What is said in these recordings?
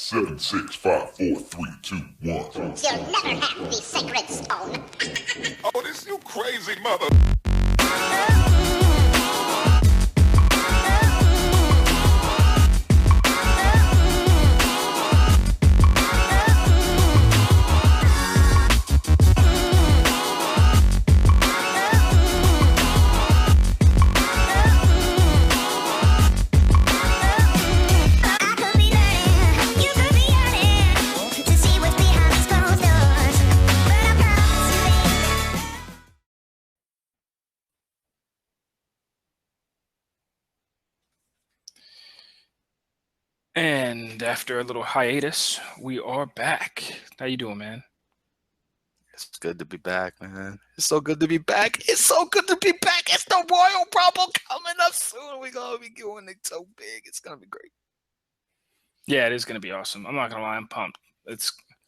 Seven, six, five, four, three, two, one. You'll never have the sacred stone. Oh, this you crazy mother. And after a little hiatus, we are back. How you doing, man? It's good to be back, man. It's so good to be back. It's so good to be back. It's the Royal Rumble coming up soon. We're going to be doing it so big. It's going to be great. Yeah, it is going to be awesome. I'm not going to lie. I'm pumped.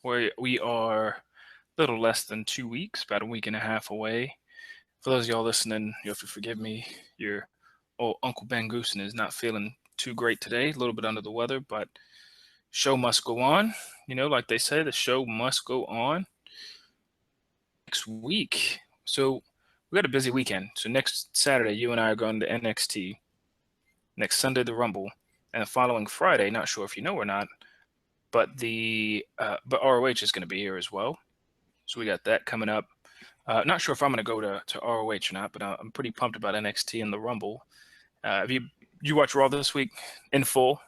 We are a little less than 2 weeks, about a week and a half away. For those of y'all listening, you have to forgive me. Your old Uncle Ben Goose is not feeling too great today, a little bit under the weather, but show must go on. You know, like they say, the show must go on. Next week, so we got a busy weekend. So next Saturday, you and I are going to NXT. Next Sunday, the Rumble, and the following Friday, not sure if you know or not, but ROH is going to be here as well. So we got that coming up. Not sure if I'm going to go to ROH or not, but I'm pretty pumped about NXT and the Rumble. Have you watch Raw this week in full?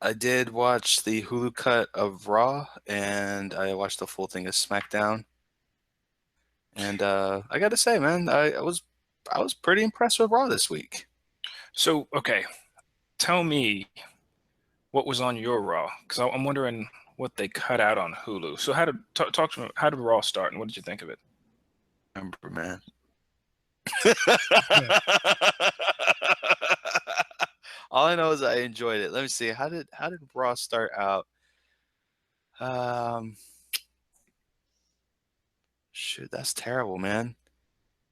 I did watch the Hulu cut of Raw, and I watched the full thing of Smackdown. And I got to say, man, I was pretty impressed with Raw this week. So, okay, tell me what was on your Raw, because I'm wondering what they cut out on Hulu. So, talk to me. How did Raw start, and what did you think of it? Remember, man. All I know is I enjoyed it. Let me see. How did Raw start out? Shoot, that's terrible, man.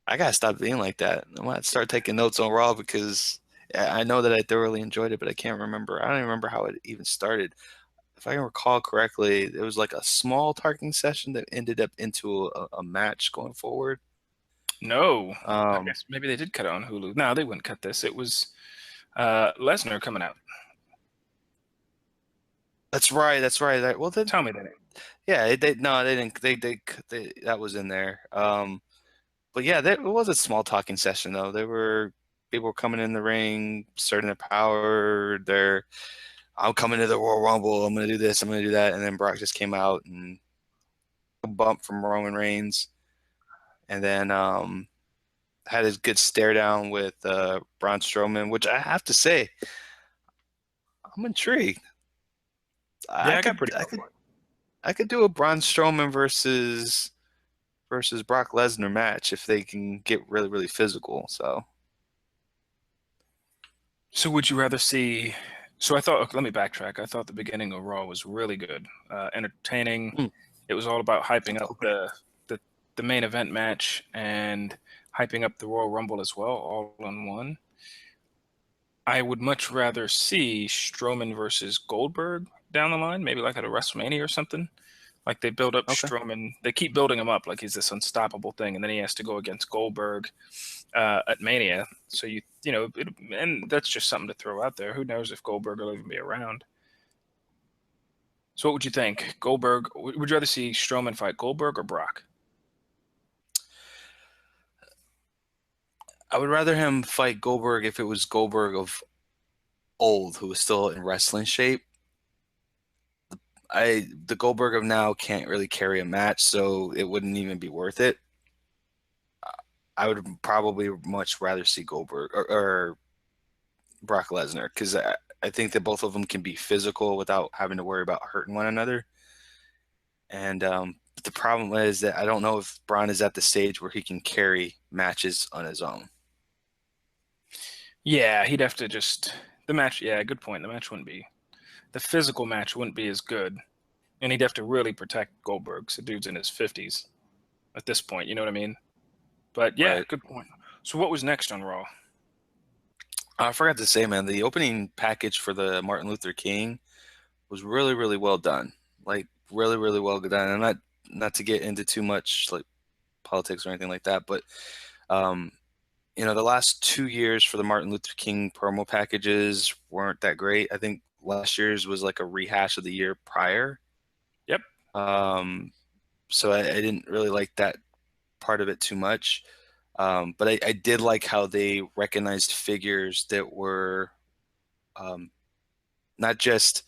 I gotta stop being like that. I'm gonna start taking notes on Raw because I know that I thoroughly enjoyed it, but I can't remember. I don't even remember how it even started. If I can recall correctly, it was like a small talking session that ended up into a match going forward. No, I guess maybe they did cut it on Hulu. No, they wouldn't cut this. It was Lesnar coming out. That's right. Well, then tell me that. Yeah, they didn't. They that was in there. But yeah, it was a small talking session though. People were coming in the ring, asserting their power. I'm coming to the Royal Rumble. I'm gonna do this. I'm gonna do that. And then Brock just came out and a bump from Roman Reigns, and then had his good stare down with Braun Strowman, which I have to say, I'm intrigued. Yeah, I could do a Braun Strowman versus Brock Lesnar match if they can get really, really physical. So would you rather see? So I thought. Okay, let me backtrack. I thought the beginning of Raw was really good, entertaining. It was all about hyping up the main event match and hyping up the Royal Rumble as well, all in one. I would much rather see Strowman versus Goldberg down the line, maybe like at a WrestleMania or something. Like they build up Strowman, they keep building him up like he's this unstoppable thing, and then he has to go against Goldberg at Mania. So and that's just something to throw out there. Who knows if Goldberg will even be around? So what would you think? Goldberg? Would you rather see Strowman fight Goldberg or Brock? I would rather him fight Goldberg if it was Goldberg of old, who was still in wrestling shape. The Goldberg of now can't really carry a match, so it wouldn't even be worth it. I would probably much rather see Goldberg or Brock Lesnar, because I think that both of them can be physical without having to worry about hurting one another. And the problem is that I don't know if Braun is at the stage where he can carry matches on his own. Yeah, he'd have to the match. Yeah, good point. The physical match wouldn't be as good, and he'd have to really protect Goldberg. So dude's in his 50s at this point. You know what I mean? But yeah, right. Good point. So what was next on Raw? I forgot to say, man, the opening package for the Martin Luther King was really, really well done. Like really, really well done. And not to get into too much like politics or anything like that, but the last 2 years for the Martin Luther King promo packages weren't that great. I think last year's was like a rehash of the year prior. Yep. So I didn't really like that part of it too much. But I did like how they recognized figures that were not just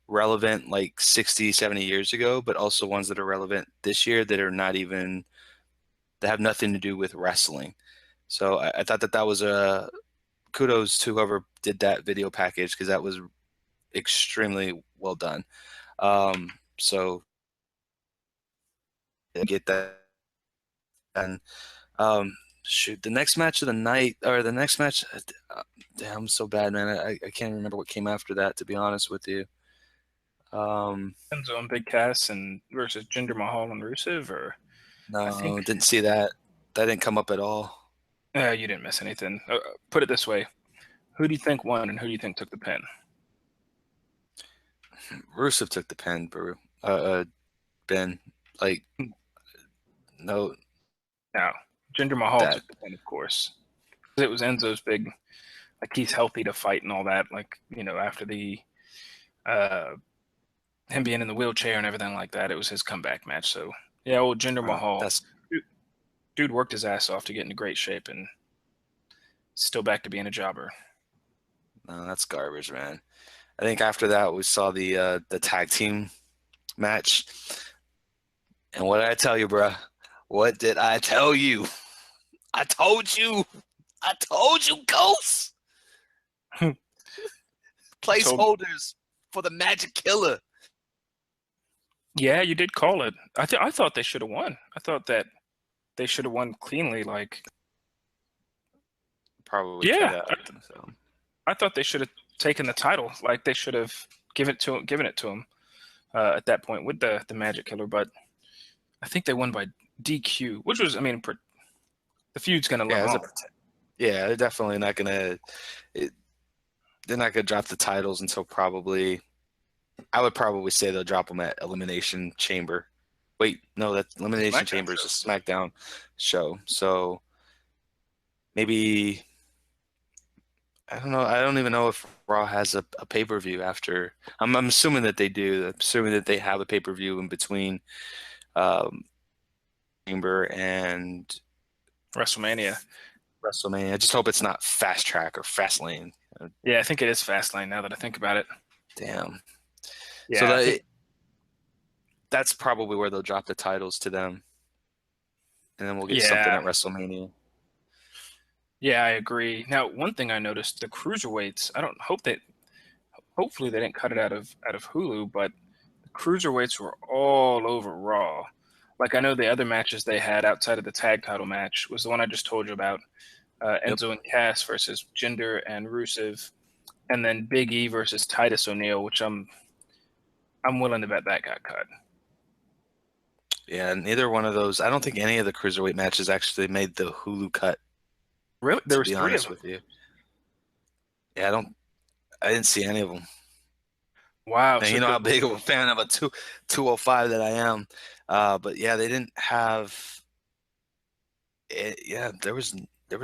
relevant like 60, 70 years ago, but also ones that are relevant this year that are that have nothing to do with wrestling. So I thought that was a kudos to whoever did that video package because that was extremely well done. So I get that. And shoot, the next match of the night or the next match, damn, I'm so bad, man. I can't remember what came after that, to be honest with you. Enzo and Big Cass and versus Jinder Mahal and Rusev, or I think didn't see that. That didn't come up at all. you didn't miss anything. Put it this way: who do you think won, and who do you think took the pin? Rusev took the pin, Ben. Like, no. No, Jinder Mahal took the pin, of course. It was Enzo's big, like he's healthy to fight and all that. Like after the him being in the wheelchair and everything like that, it was his comeback match. So yeah, old Jinder Mahal, dude worked his ass off to get into great shape and still back to being a jobber. No, that's garbage, man. I think after that we saw the tag team match. And what did I tell you, bruh? What did I tell you? I told you, Ghost. Placeholders for the Magic Killer. Yeah, you did call it. I thought they should have won. I thought that they should have won cleanly. Like, probably. Yeah, I thought they should have taken the title. Like, they should have given it to him at that point with the Magic Killer. But I think they won by DQ, which was, I mean, the feud's gonna live on. Yeah, they're definitely not gonna. They're not gonna drop the titles until probably. I would probably say they'll drop them at Elimination Chamber. Wait, no, that Elimination Chamber is a SmackDown show. So maybe I don't know. I don't even know if Raw has a pay-per-view after. I'm assuming that they do. I'm assuming that they have a pay-per-view in between Chamber and WrestleMania. I just hope it's not Fast Track or Fast Lane. Yeah, I think it is Fast Lane now that I think about it. Damn. Yeah. So that's probably where they'll drop the titles to them. And then we'll get something at WrestleMania. Yeah, I agree. Now, one thing I noticed, the cruiserweights, hopefully they didn't cut it out of Hulu, but the cruiserweights were all over Raw. Like, I know the other matches they had outside of the tag title match was the one I just told you about, Enzo and Cass versus Jinder and Rusev, and then Big E versus Titus O'Neil, which I'm willing to bet that got cut. Yeah, neither one of those. I don't think any of the cruiserweight matches actually made the Hulu cut. Really? There was 3 of them. With you. Yeah, I didn't see any of them. Wow. And you know how big of a fan of a 205 that I am. But yeah, they didn't have it. Yeah, there was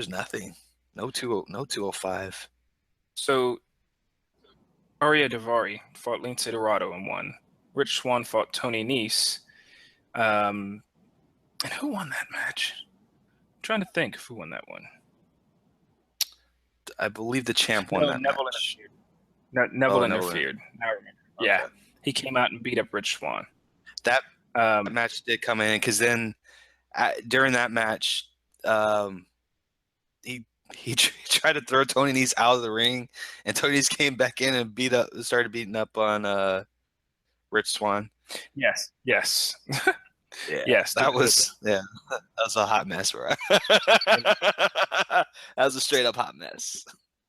nothing. No 205. So Arya Daivari fought Lince Dorado and won. Rich Swann fought Tony Nese. And who won that match? I'm trying to think of who won that one. I believe the champ won that Neville match. Neville interfered. Now I remember. Okay. Yeah, he came out and beat up Rich Swann. That match did come in because then during that match, he tried to throw Tony Nese out of the ring, and Tony Nese came back in and started beating up on Rich Swann. Yes. Yeah. Yes. That was a hot mess, bro. That was a straight up hot mess.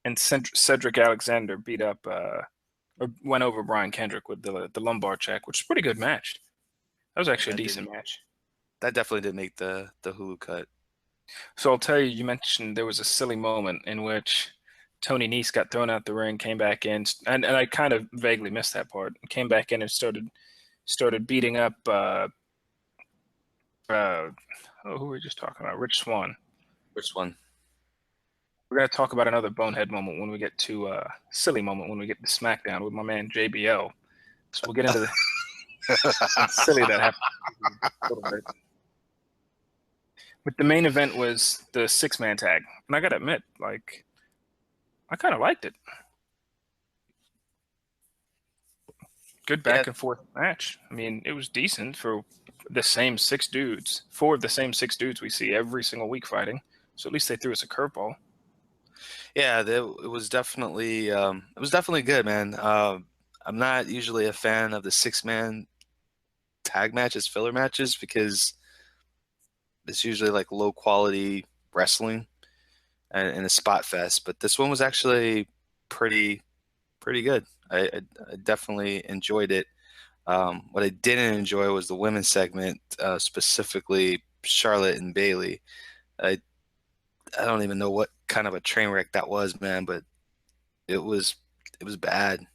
And Cedric Alexander beat up or went over Brian Kendrick with the lumbar check, which is a pretty good match. That was actually a decent match. That definitely did make the Hulu cut. So I'll tell you, you mentioned there was a silly moment in which Tony Nese got thrown out the ring, came back in, and I kind of vaguely missed that part. Came back in and started beating up who were we just talking about? Rich Swann. Which one? We're gonna talk about another bonehead moment when we get to silly moment when we get to SmackDown with my man JBL. So we'll get into the silly that happened a little bit. But the main event was the 6-man tag, and I gotta admit, like, I kind of liked it. Good back and forth match. I mean, it was decent for the same 6 dudes. 4 of the same 6 dudes we see every single week fighting. So at least they threw us a curveball. Yeah, it was definitely good, man. I'm not usually a fan of the 6-man tag matches, filler matches, because it's usually like low quality wrestling and a spot fest. But this one was actually pretty good. I definitely enjoyed it. What I didn't enjoy was the women's segment, specifically Charlotte and Bayley. I don't even know what kind of a train wreck that was, man, but it was bad.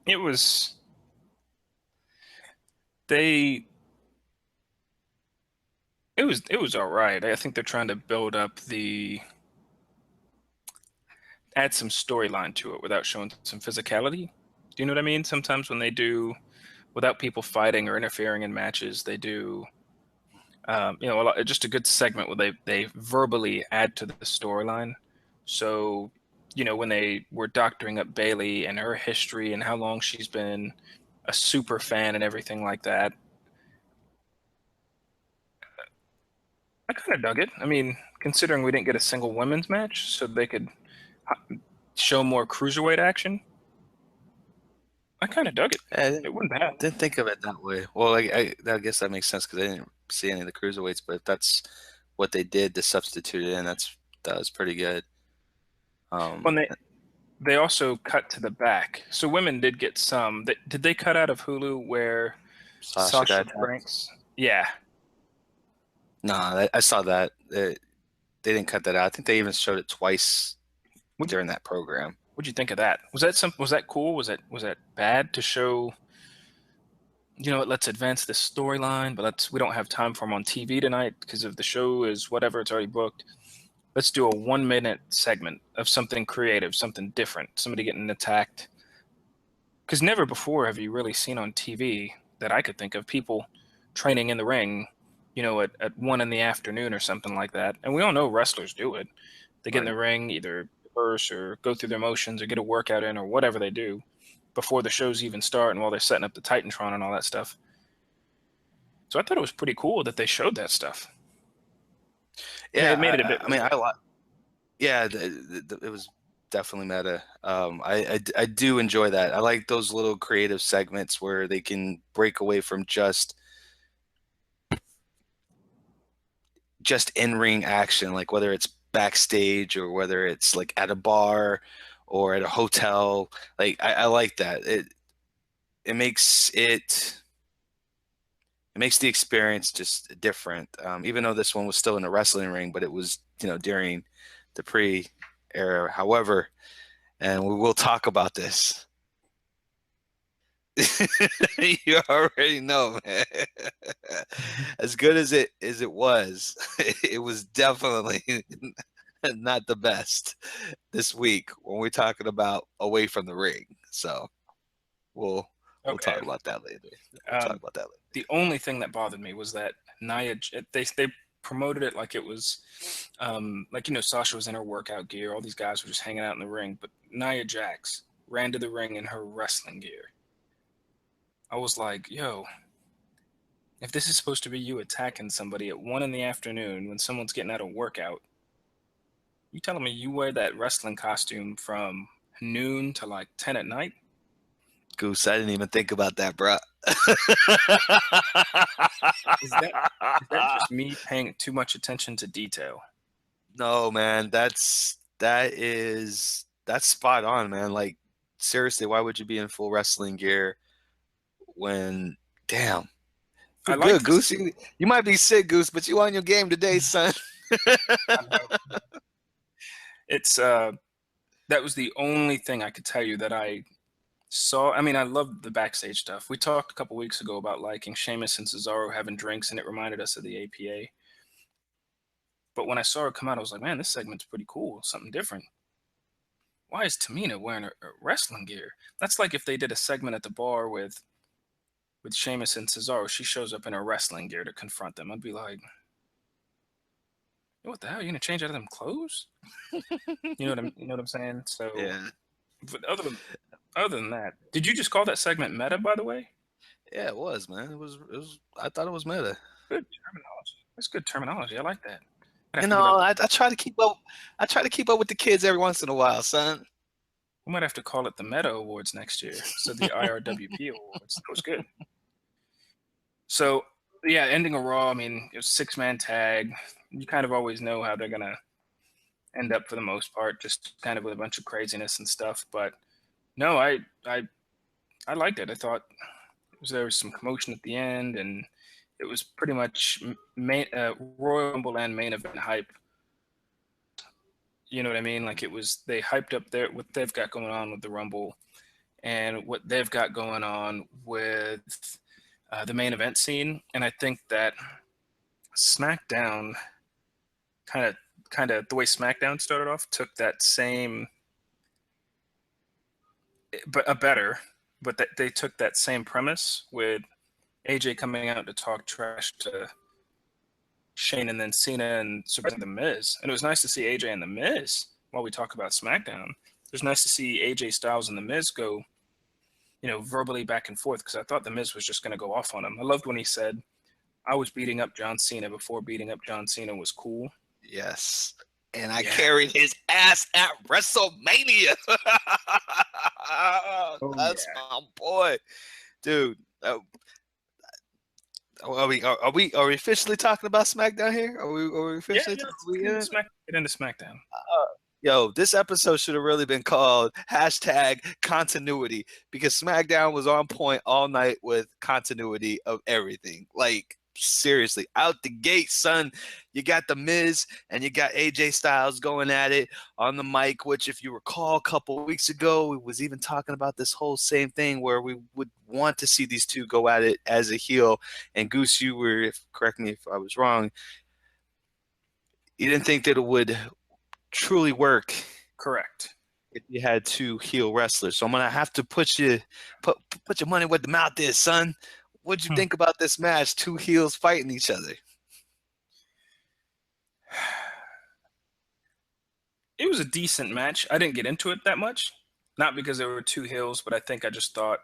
It was it was all right. I think they're trying to build up add some storyline to it without showing some physicality. Do you know what I mean? Sometimes when they do, without people fighting or interfering in matches, they do, just a good segment where they verbally add to the storyline. So, when they were doctoring up Bayley and her history and how long she's been a super fan and everything like that, I kind of dug it. I mean, considering we didn't get a single women's match, so they could show more cruiserweight action, I kind of dug it. It wasn't bad. Didn't think of it that way. Well, I guess that makes sense because I didn't see any of the cruiserweights. But if that's what they did to substitute it in, that was pretty good. When they also cut to the back, so women did get some. Did they cut out of Hulu where Sasha Banks? Yeah. No, I saw that. They didn't cut that out. I think they even showed it twice during that program. What'd you think of that? Was that cool? Was that bad to show? Let's advance this storyline, but we don't have time for them on TV tonight because of the show is whatever, it's already booked. Let's do a 1-minute segment of something creative, something different, somebody getting attacked. Because never before have you really seen on TV that I could think of people training in the ring, at 1 PM or something like that. And we all know wrestlers do it. They get in the ring, either rehearse or go through their motions or get a workout in or whatever they do before the shows even start and while they're setting up the Titantron and all that stuff. So I thought it was pretty cool that they showed that stuff. Yeah, it made it a bit. I mean, it was definitely meta. I do enjoy that. I like those little creative segments where they can break away from just in-ring action, like whether it's backstage or whether it's like at a bar or at a hotel. Like I like that. It makes the experience just different. Even though this one was still in a wrestling ring, but it was, during the pre-era. However, and we will talk about this. You already know, man. As good as it was, it was definitely not the best this week when we're talking about away from the ring. So we'll talk about that later. The only thing that bothered me was that Nia, they promoted it like it was, Sasha was in her workout gear. All these guys were just hanging out in the ring, but Nia Jax ran to the ring in her wrestling gear. I was like, yo, if this is supposed to be you attacking somebody at 1 PM when someone's getting out of workout, you telling me you wear that wrestling costume from noon to like 10 at night? Goose, I didn't even think about that, bro. Is that just me paying too much attention to detail? No, man, that's spot on, man. Like, seriously, why would you be in full wrestling gear when, damn. You're good, Goose. You might be sick, Goose, but you on your game today, son. I know. It's that was the only thing I could tell you that I saw. I mean, I loved the backstage stuff. We talked a couple weeks ago about liking Sheamus and Cesaro having drinks, and it reminded us of the APA. But when I saw it come out, I was like, man, this segment's pretty cool. Something different. Why is Tamina wearing a wrestling gear? That's like if they did a segment at the bar with Sheamus and Cesaro. She shows up in a wrestling gear to confront them. I'd be like, what the hell? You gonna change out of them clothes? You know what I'm saying? So Yeah. but other than that, did you just call that segment meta, by the way? Yeah, it was, man. It was. I thought it was meta. Good terminology. That's good terminology. I like that. You know, I try to keep up. I try to keep up with the kids every once in a while, son. We might have to call it the Meta Awards next year. So the IRWP Awards. That was good. So yeah, ending a Raw. I mean, it was 6-man tag. You kind of always know how they're gonna end up for the most part, just kind of with a bunch of craziness and stuff. But no, I liked it. I thought there was some commotion at the end, and it was pretty much Royal Rumble and main event hype. You know what I mean? Like they hyped up what they've got going on with the Rumble, and what they've got going on with the main event scene. And I think that SmackDown kind of the way SmackDown started off took that same, but they took that same premise with AJ coming out to talk trash to Shane and then Cena and surprising The Miz. And it was nice to see AJ and The Miz while we talk about SmackDown. It was nice to see AJ Styles and The Miz go, verbally back and forth, because I thought The Miz was just going to go off on him. I loved when he said, I was beating up John Cena before beating up John Cena was cool. Yes. And I carried his ass at WrestleMania. That's my boy. Dude. Are we officially talking about SmackDown here? Are we officially get into SmackDown? Yo, this episode should have really been called #continuity, because SmackDown was on point all night with continuity of everything. Like, seriously, out the gate, son. You got The Miz and you got AJ Styles going at it on the mic, which, if you recall, a couple of weeks ago, we was even talking about this whole same thing where we would want to see these two go at it as a heel. And Goose, correct me if I was wrong, you didn't think that it would truly work. Correct. If you had two heel wrestlers. So I'm gonna have to put your money where the mouth is, son. What'd you think about this match? Two heels fighting each other. It was a decent match. I didn't get into it that much. Not because there were two heels, but I think I just thought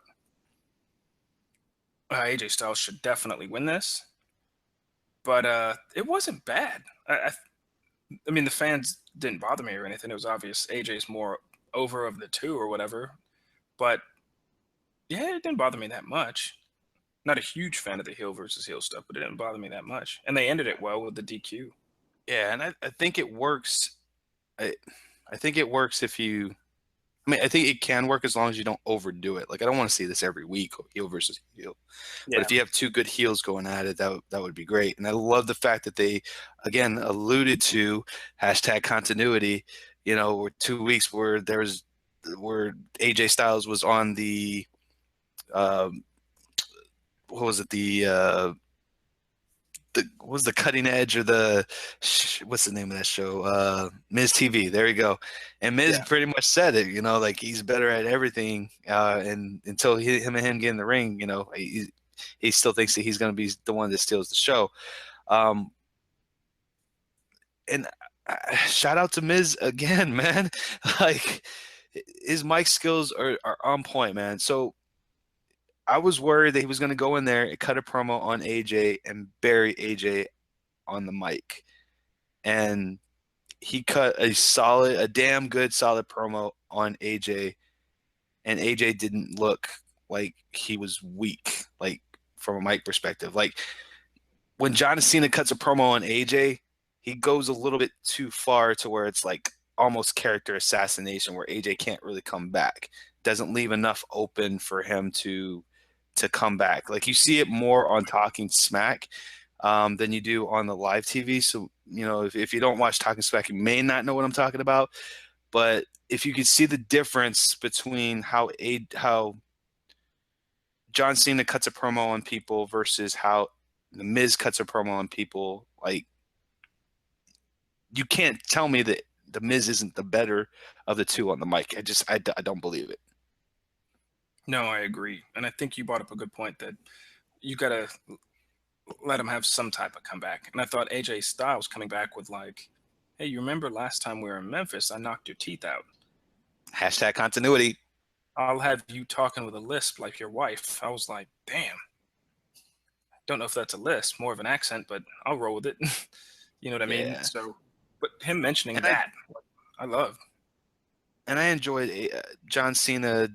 AJ Styles should definitely win this. But it wasn't bad. I mean, the fans didn't bother me or anything. It was obvious AJ's more over of the two or whatever. But yeah, it didn't bother me that much. Not a huge fan of the heel versus heel stuff, but it didn't bother me that much. And they ended it well with the DQ. Yeah, and I think it works. I think it works if you – I think it can work as long as you don't overdo it. Like, I don't want to see this every week, heel versus heel. Yeah. But if you have two good heels going at it, that would be great. And I love the fact that they, again, alluded to #continuity, 2 weeks where AJ Styles was on the what was it, the Cutting Edge, or what's the name of that show? Miz TV. There you go. And Miz pretty much said it, like, he's better at everything. And until him and him get in the ring, he still thinks that he's going to be the one that steals the show. And shout out to Miz again, man. Like, his mic skills are on point, man. So I was worried that he was going to go in there and cut a promo on AJ and bury AJ on the mic. And he cut a damn good, solid promo on AJ. And AJ didn't look like he was weak, like, from a mic perspective. Like, when John Cena cuts a promo on AJ, he goes a little bit too far to where it's like almost character assassination, where AJ can't really come back. Doesn't leave enough open for him to come back. Like, you see it more on Talking Smack. than you do on the live TV. So, if you don't watch Talking Smack, you may not know what I'm talking about. But if you could see the difference between how John Cena cuts a promo on people versus how The Miz cuts a promo on people, like, you can't tell me that The Miz isn't the better of the two on the mic. I don't believe it. No, I agree. And I think you brought up a good point that you got to let him have some type of comeback. And I thought AJ Styles coming back with like, hey, you remember last time we were in Memphis, I knocked your teeth out. Hashtag continuity. I'll have you talking with a lisp like your wife. I was like, damn. Don't know if that's a lisp, more of an accent, but I'll roll with it. You know what I mean? Yeah. So, but him mentioning And that, I love. And I enjoyed John Cena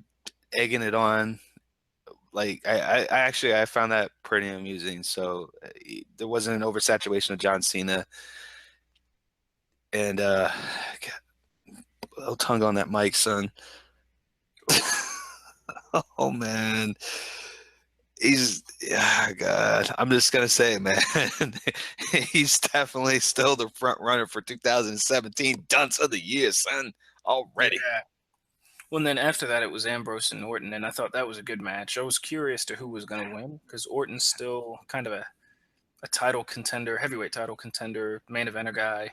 egging it on. Like, I found that pretty amusing. So there wasn't an oversaturation of John Cena. And a little tongue on that mic, son. Oh man, God. I'm just gonna say it, man. He's definitely still the front runner for 2017 Dunce of the Year, son. Already. Yeah. Well, and then after that, it was Ambrose and Orton, and I thought that was a good match. I was curious to who was going to win because Orton's still kind of a title contender, heavyweight title contender, main eventer guy.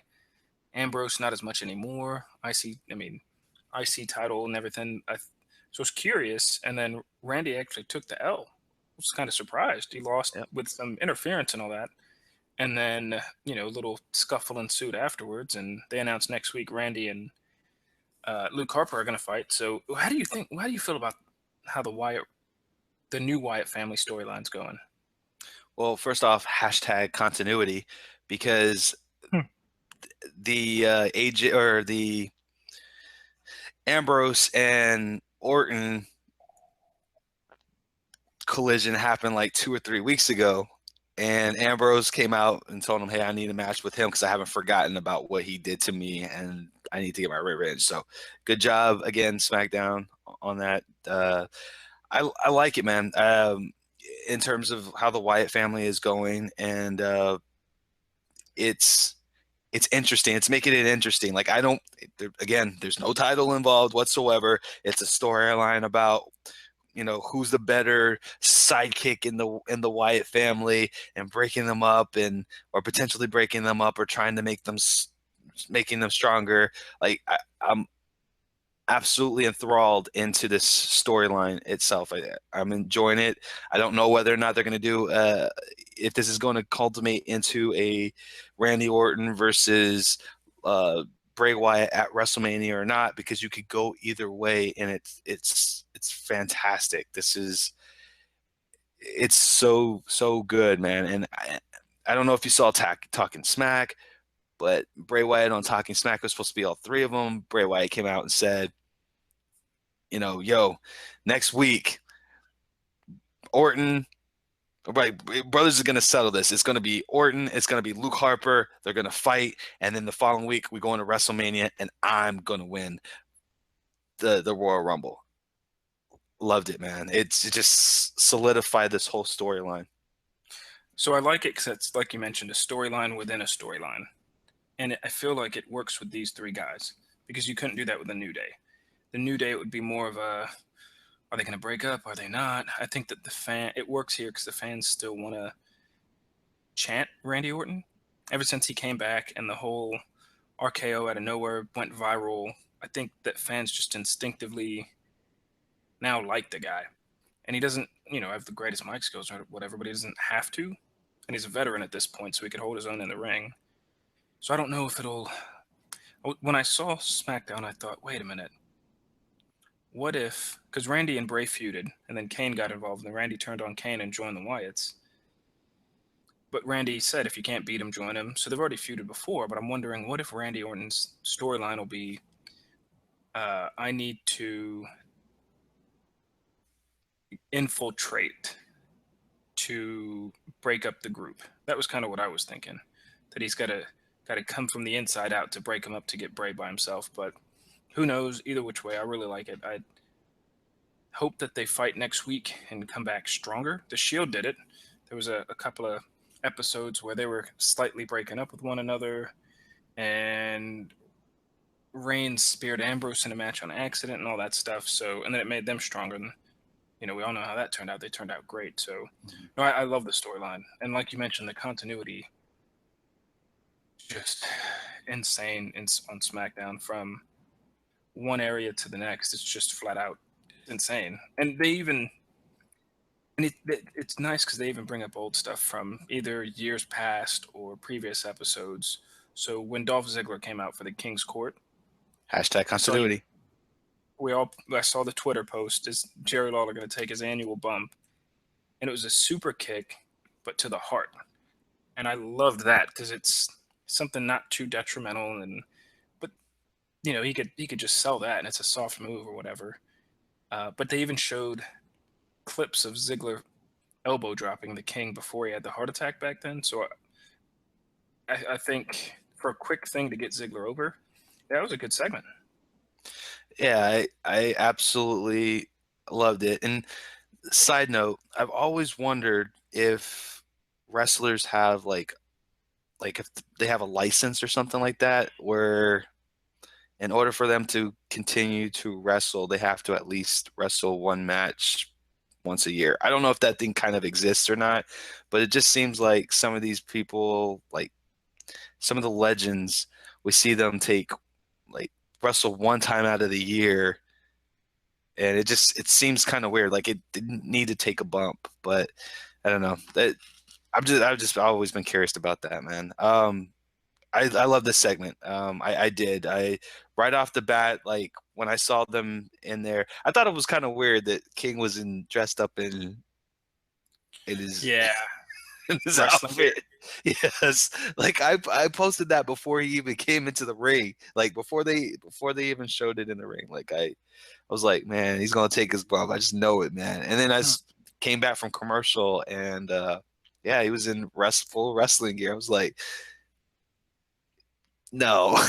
Ambrose not as much anymore. IC title and everything. So I was curious, and then Randy actually took the L. I was kind of surprised. He lost with some interference and all that. And then, a little scuffle ensued afterwards, and they announced next week Randy and Luke Harper are going to fight. So how do you feel about how the new Wyatt family storyline's going? Well, first off, hashtag continuity, because the AJ or the Ambrose and Orton collision happened like 2 or 3 weeks ago, and Ambrose came out and told him, hey, I need a match with him because I haven't forgotten about what he did to me and I need to get my revenge. So good job again, SmackDown, on that. I like it, man. In terms of how the Wyatt family is going, and it's interesting. It's making it interesting. Like, there's no title involved whatsoever. It's a storyline about, who's the better sidekick in the Wyatt family, and breaking them up, or potentially breaking them up, or trying to making them stronger. Like, I'm absolutely enthralled into this storyline itself. I'm enjoying it. I don't know whether or not they're going to do if this is going to culminate into a Randy Orton versus Bray Wyatt at WrestleMania or not, because you could go either way, and it's fantastic. It's so good, man. And I don't know if you saw Talking Smack, but Bray Wyatt on Talking Smack was supposed to be all three of them. Bray Wyatt came out and said, yo, next week, Orton, right, brothers are going to settle this. It's going to be Orton. It's going to be Luke Harper. They're going to fight. And then the following week, we go into WrestleMania, and I'm going to win the Royal Rumble. Loved it, man. It just solidified this whole storyline. So I like it because it's, like you mentioned, a storyline within a storyline. And I feel like it works with these three guys because you couldn't do that with the New Day. The New Day, it would be more of a, are they going to break up? Are they not? I think that it works here because the fans still want to chant Randy Orton. Ever since he came back and the whole RKO out of nowhere went viral, I think that fans just instinctively now like the guy. And he doesn't, have the greatest mic skills or whatever, but he doesn't have to. And he's a veteran at this point, so he could hold his own in the ring. So I don't know if when I saw SmackDown, I thought, wait a minute. What if, because Randy and Bray feuded, and then Kane got involved, and then Randy turned on Kane and joined the Wyatts. But Randy said, if you can't beat him, join him. So they've already feuded before, but I'm wondering, what if Randy Orton's storyline will be, I need to infiltrate to break up the group. That was kind of what I was thinking, that he's got to come from the inside out to break him up to get Bray by himself. But who knows? Either which way, I really like it. I hope that they fight next week and come back stronger. The Shield did it. There was a couple of episodes where they were slightly breaking up with one another, and Reigns speared Ambrose in a match on accident and all that stuff. So, and then it made them stronger. And, we all know how that turned out. They turned out great. So, no, I love the storyline. And like you mentioned, the continuity just insane on SmackDown from one area to the next. It's just flat out insane. And they even, and it's nice because they even bring up old stuff from either years past or previous episodes. So when Dolph Ziggler came out for the King's Court, Hashtag continuity. I saw the Twitter post, is Jerry Lawler going to take his annual bump? And it was a super kick, but to the heart. And I loved that because it's something not too detrimental, but he could just sell that, and it's a soft move or whatever. But they even showed clips of Ziggler elbow dropping the King before he had the heart attack back then. So I think for a quick thing to get Ziggler over, that was a good segment. Yeah, I absolutely loved it. And side note, I've always wondered if wrestlers have like if they have a license or something like that, where in order for them to continue to wrestle, they have to at least wrestle one match once a year. I don't know if that thing kind of exists or not, but it just seems like some of these people, like some of the legends, we see them take wrestle one time out of the year, and it seems kind of weird. Like it didn't need to take a bump, but I don't know. I've always been curious about that, man. I love this segment. I did. Right off the bat, like when I saw them in there, I thought it was kind of weird that King was dressed up in his in his outfit. Yes, like I posted that before he even came into the ring, like before they even showed it in the ring. Like I was like, man, he's gonna take his bump. I just know it, man. And then I came back from commercial, and yeah, he was in full wrestling gear. I was like, no.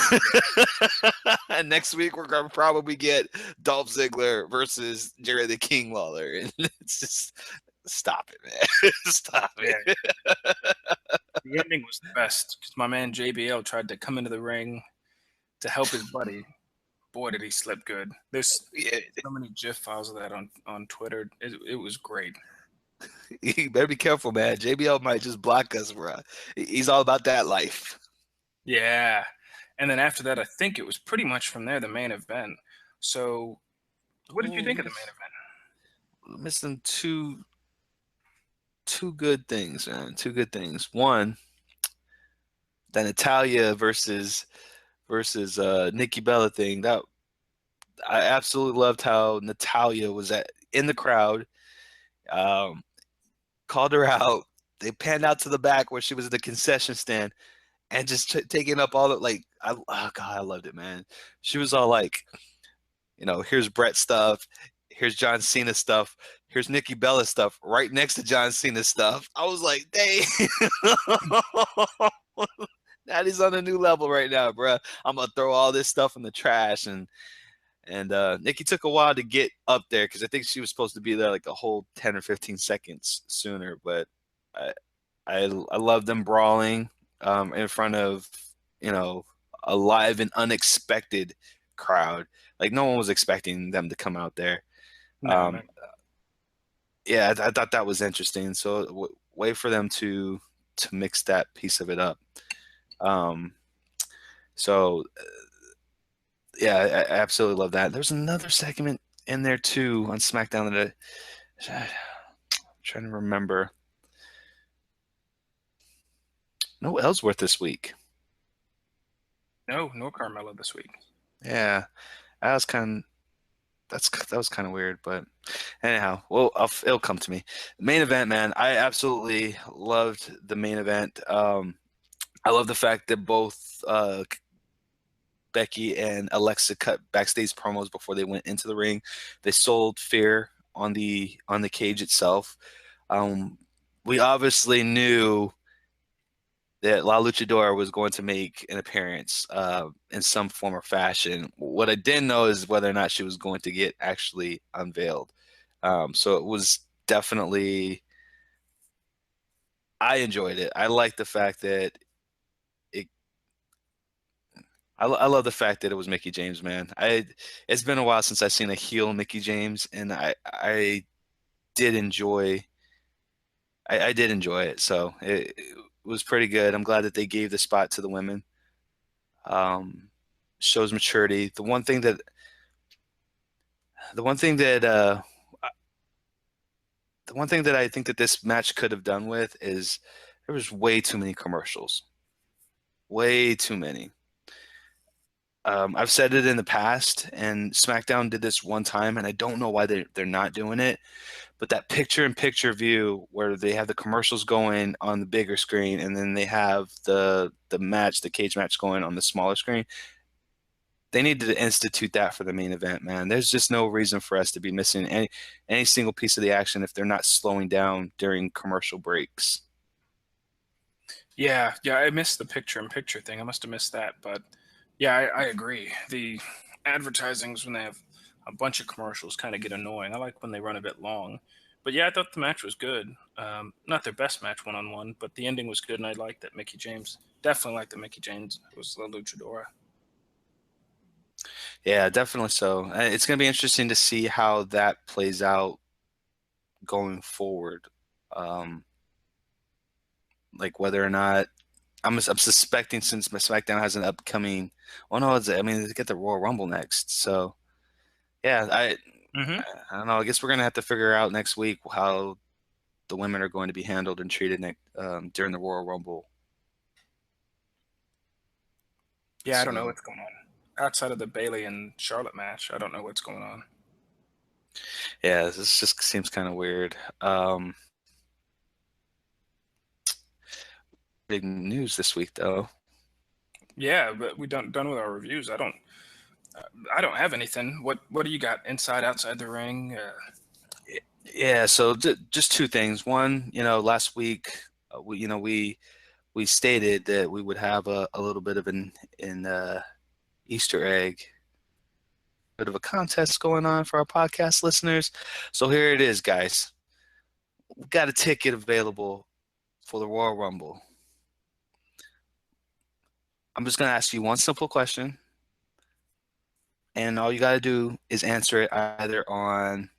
And next week we're gonna probably get Dolph Ziggler versus Jerry the King Lawler, and it's just stop it, man. Stop it. The ending was the best because my man JBL tried to come into the ring to help his buddy. Boy, did he slip good. There's so many GIF files of that on Twitter. It was great. You better be careful, man. JBL might just block us, bro. He's all about that life. Yeah. And then after that, I think it was pretty much from there the main event. So what did you think of the main event? Missing two good things, man. Two good things. One, that Italia versus Nikki Bella thing. That I absolutely loved how Natalia was in the crowd, called her out. They panned out to the back where she was at the concession stand, and just taking up all the oh God, I loved it, man. She was all like, here's Brett stuff, here's John Cena stuff, here's Nikki Bella stuff, right next to John Cena stuff. I was like, dang. Natty's on a new level right now, bro. I'm gonna throw all this stuff in the trash, and Nikki took a while to get up there because I think she was supposed to be there like a whole 10 or 15 seconds sooner. But I love them brawling in front of a live and unexpected crowd. Like no one was expecting them to come out there. No, yeah, I thought that was interesting. So way for them to mix that piece of it up. Yeah, I absolutely love that. There's another segment in there too on SmackDown that I'm trying to remember. No Ellsworth this week. No Carmella this week. Yeah, that was kind of weird, but anyhow, well, it'll come to me. Main event, man. I absolutely loved the main event. I love the fact that both Becky and Alexa cut backstage promos before they went into the ring. They sold fear on the cage itself. We obviously knew that La Luchadora was going to make an appearance in some form or fashion. What I didn't know is whether or not she was going to get actually unveiled. So it was definitely I enjoyed it. I like the fact that it. I love the fact that it was Mickey James, man. It's been a while since I've seen a heel Mickey James, and I did enjoy. I did enjoy it, so it was pretty good. I'm glad that they gave the spot to the women. Um, Shows maturity. The one thing that the one thing that I think that this match could have done with is there was way too many commercials. Way too many. I've said it in the past, and SmackDown did this one time, and I don't know why they're not doing it. But that picture-in-picture view where they have the commercials going on the bigger screen, and then they have the match, the cage match going on the smaller screen. They need to institute that for the main event, man. There's just no reason for us to be missing any single piece of the action if they're not slowing down during commercial breaks. Yeah, I missed the picture-in-picture thing. I must have missed that, but yeah, I agree. The advertisings when they have a bunch of commercials kind of get annoying. I like when they run a bit long, but yeah, I thought the match was good. Not their best match one-on-one, but the ending was good, and I liked that Mickey James. Definitely liked that Mickey James was the luchadora. Yeah, definitely so. It's going to be interesting to see how that plays out going forward. Um, like whether or not I'm suspecting since my SmackDown has an upcoming. Oh no, I mean they get the Royal Rumble next, so yeah, Hmm. I don't know. I guess we're gonna have to figure out next week how the women are going to be handled and treated during the Royal Rumble. Yeah, I don't know So what's going on. Outside of the Bailey and Charlotte match, I don't know what's going on. yeah, this just seems kind of weird. Big news this week though. Yeah, but we done with our reviews. I don't have anything. What do you got inside outside the ring? Yeah, so just two things. One, last week, we stated that we would have a little bit of an Easter egg, bit of a contest going on for our podcast listeners. So here it is, guys. We've got a ticket available for the Royal Rumble. I'm just going to ask you one simple question, and all you got to do is answer it either on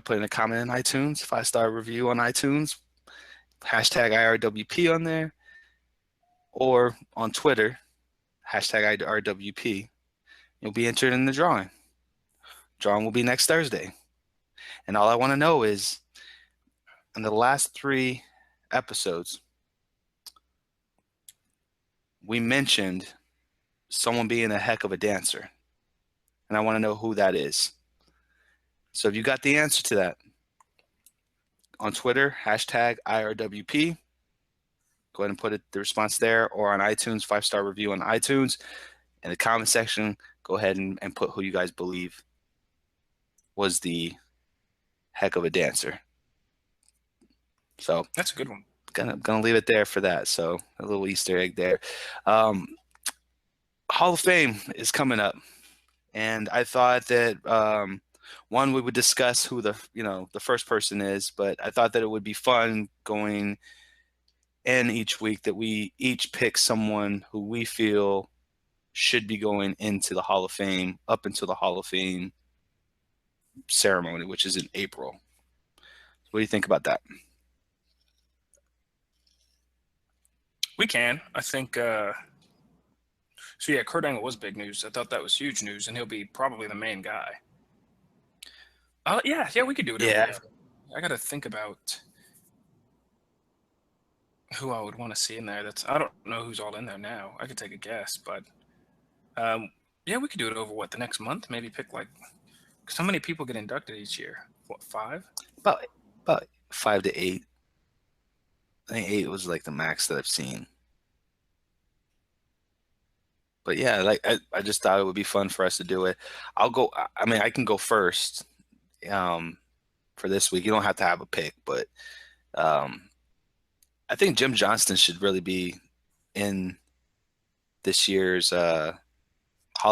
putting a comment in iTunes, 5-star review on iTunes, hashtag IRWP on there, or on Twitter, hashtag IRWP. You'll be entered in the drawing. Drawing will be next Thursday. And all I want to know is, in the last 3 episodes, we mentioned someone being a heck of a dancer. And I want to know who that is. So if you got the answer to that, on Twitter, hashtag IRWP, go ahead and put the response there, or on iTunes, 5-star review on iTunes. In the comment section, go ahead and put who you guys believe was the heck of a dancer. So That's a good one. gonna leave it there for that. So a little Easter egg there. Hall of Fame is coming up, and I thought that one, we would discuss who the first person is, but I thought that it would be fun going in each week that we each pick someone who we feel should be going into the Hall of Fame up until the Hall of Fame ceremony, which is in April. What do you think about that? We can. I think. So yeah, Kurt Angle was big news. I thought that was huge news, and he'll be probably the main guy. Yeah, we could do it every Yeah. week. I got to think about who I would want to see in there. I don't know who's all in there now. I could take a guess, but yeah, we could do it over the next month? Maybe pick because how many people get inducted each year? What, 5? About 5 to 8. I think 8 was like the max that I've seen. But yeah, I just thought it would be fun for us to do it. I'll go. I mean, I can go first for this week. You don't have to have a pick, but um, I think Jim Johnston should really be in this year's Hall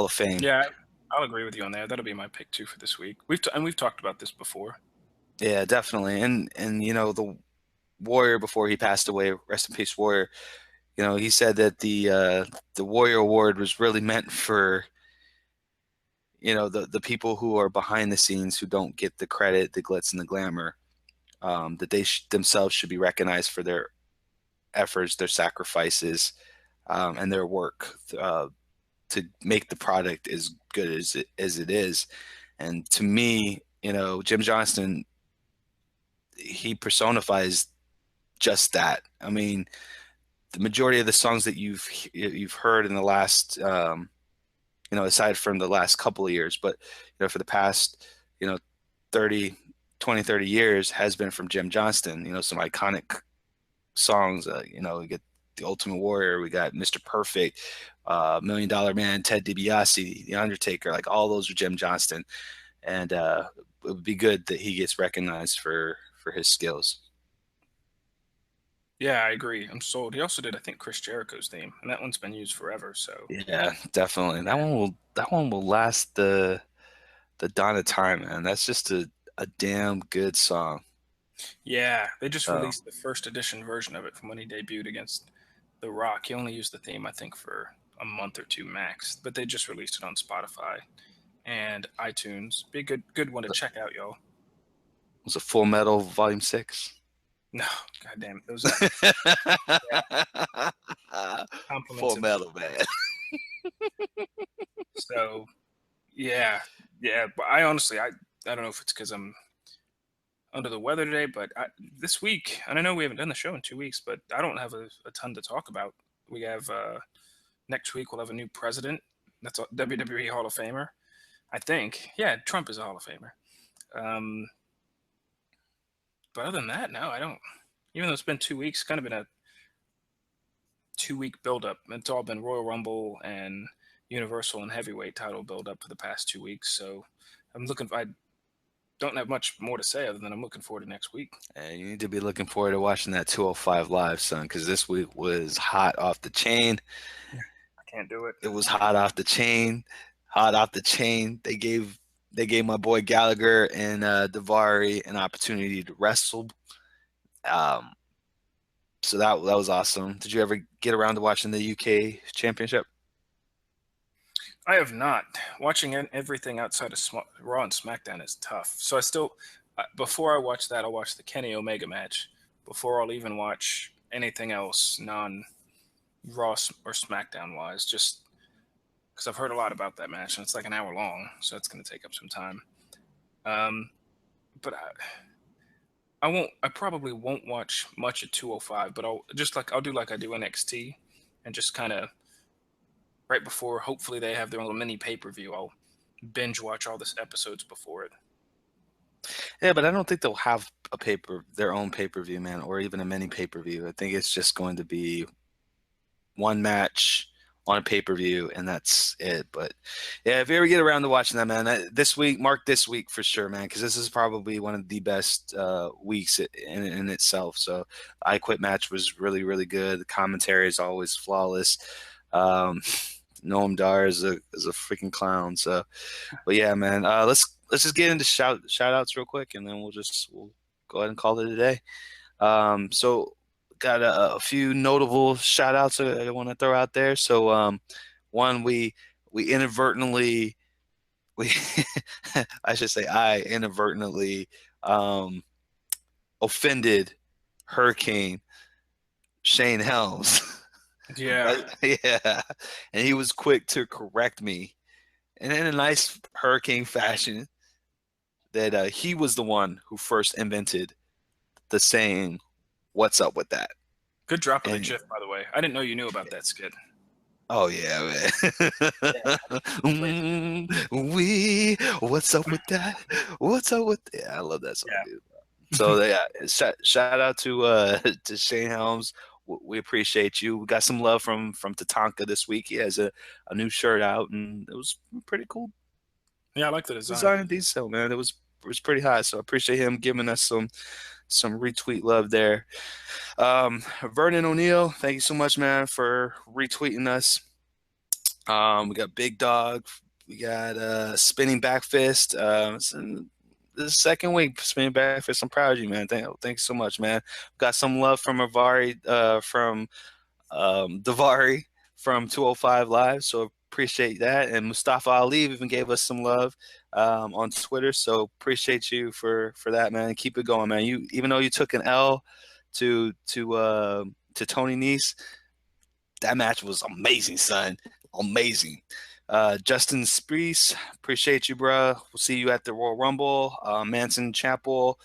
of Fame. Yeah, I'll agree with you on there. That'll be my pick too for this week. We've talked about this before. Yeah, definitely. And the Warrior, before he passed away, rest in peace, Warrior. He said that the Warrior Award was really meant for the people who are behind the scenes, who don't get the credit, the glitz, and the glamour. That they themselves should be recognized for their efforts, their sacrifices, and their work to make the product as good as it is. And to me, Jim Johnston, he personifies just that. I mean, the majority of the songs that you've heard in the last, aside from the last couple of years, but for the past, you know, 30, 20, 30 years, has been from Jim Johnston. Some iconic songs. We get The Ultimate Warrior, we got Mr. Perfect, Million Dollar Man, Ted DiBiase, The Undertaker. Like, all those are Jim Johnston, and it would be good that he gets recognized for his skills. Yeah, I agree. I'm sold. He also did, I think, Chris Jericho's theme, and that one's been used forever. So Yeah, definitely. That one will last the dawn of time, man. That's just a damn good song. yeah, they just So released the first edition version of it from when he debuted against The Rock. He only used the theme, I think, for a month or two max, but they just released it on Spotify and iTunes. Be a good one to check out, y'all. was a Full Metal Volume 6. No, goddamn, those compliments Full him. Metal, man. So yeah, yeah. But I honestly, I don't know if it's because I'm under the weather today, but this week, and I know we haven't done the show in 2 weeks, but I don't have a ton to talk about. We have next week we'll have a new president. That's a WWE Hall of Famer, I think. Yeah, Trump is a Hall of Famer. Um, but other than that, no, I don't. Even though it's been 2 weeks, kind of been a 2 week buildup. It's all been Royal Rumble and Universal and Heavyweight title buildup for the past 2 weeks. So I'm looking. I don't have much more to say other than I'm looking forward to next week. And you need to be looking forward to watching that 205 live, son, because this week was hot off the chain. I can't do it. It was hot off the chain, hot off the chain. They gave my boy Gallagher and Davari an opportunity to wrestle. Um, so that was awesome. Did you ever get around to watching the UK Championship? I have not. Watching everything outside of Raw and SmackDown is tough. So I still, before I watch that, I'll watch the Kenny Omega match before I'll even watch anything else non Raw or SmackDown wise, just because I've heard a lot about that match and it's like an hour long, so that's going to take up some time. Um, but I won't. I probably won't watch much at 205, but I'll do like I do NXT, and just kind of right before. Hopefully, they have their little mini pay-per-view. I'll binge watch all the episodes before it. Yeah, but I don't think they'll have their own pay-per-view, man, or even a mini pay-per-view. I think it's just going to be one match on a pay-per-view, and that's it. But yeah, if you ever get around to watching that, man, mark this week for sure, man, because this is probably one of the best weeks in itself. So I Quit match was really, really good. The commentary is always flawless. Noam Dar is a freaking clown. So, but yeah, man, let's just get into shout outs real quick, and then we'll go ahead and call it a day. So got a few notable shout outs I want to throw out there. So one, we inadvertently I should say I inadvertently offended Hurricane Shane Helms. Yeah. Yeah. And he was quick to correct me, and in a nice Hurricane fashion, that he was the one who first invented the saying, "What's up with that?" Good drop of the And GIF, by the way. I didn't know you knew about that skit. oh yeah, man. What's up with that? What's up with I love that song, Yeah. dude. So yeah, shout out to to Shane Helms. We appreciate you. We got some love from Tatanka this week. He has a new shirt out, and it was pretty cool. Yeah, I like the design. Design and detail, man. It was pretty high. So I appreciate him giving us some retweet love there. Vernon O'Neill, thank you so much, man, for retweeting us. We got Big Dog. We got Spinning Back Fist. this is the second week. Spinning Breakfast. I'm proud of you, man. Thanks so much, man. Got some love from Avari, from Davari from 205 Live. So appreciate that. And Mustafa Ali even gave us some love on Twitter. So appreciate you for that, man. Keep it going, man. You, even though you took an L to Tony Nese, that match was amazing, son. Amazing. Justin Spreece, appreciate you, bro. We'll see you at the Royal Rumble. Manson Chapel,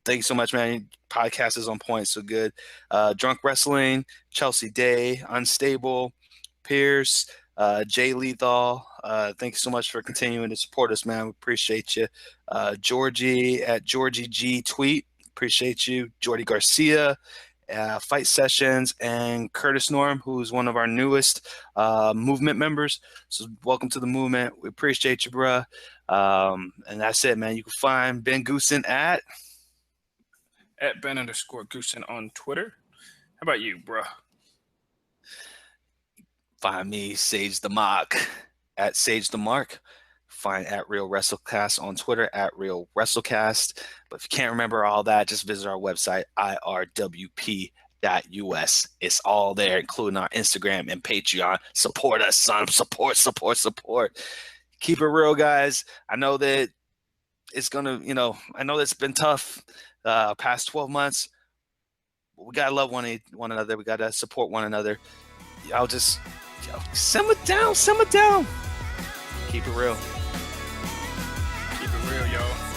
thanks so much, man. Podcast is on point, so good. Drunk Wrestling, Chelsea Day, Unstable, Pierce, Jay Lethal. Thank you so much for continuing to support us, man. We appreciate you. Georgie at Georgie G Tweet, appreciate you. Jordy Garcia, Fight Sessions, and Curtis Norm, who's one of our newest movement members. So welcome to the movement. We appreciate you, bruh. And that's it, man. You can find Ben Goosen at Ben_Goosen on Twitter. How about you, bruh? Find me, Sage the Mock, at Sage the Mark. Find at Real WrestleCast on Twitter, at Real WrestleCast. But if you can't remember all that, just visit our website, IRWP.us. It's all there, including our Instagram and Patreon. Support us, son. Support. Keep it real, guys. I know that it's going to, I know that's been tough past 12 months. But we got to love one another. We got to support one another. Y'all just, simmer down. Keep it real. Keep it real, y'all.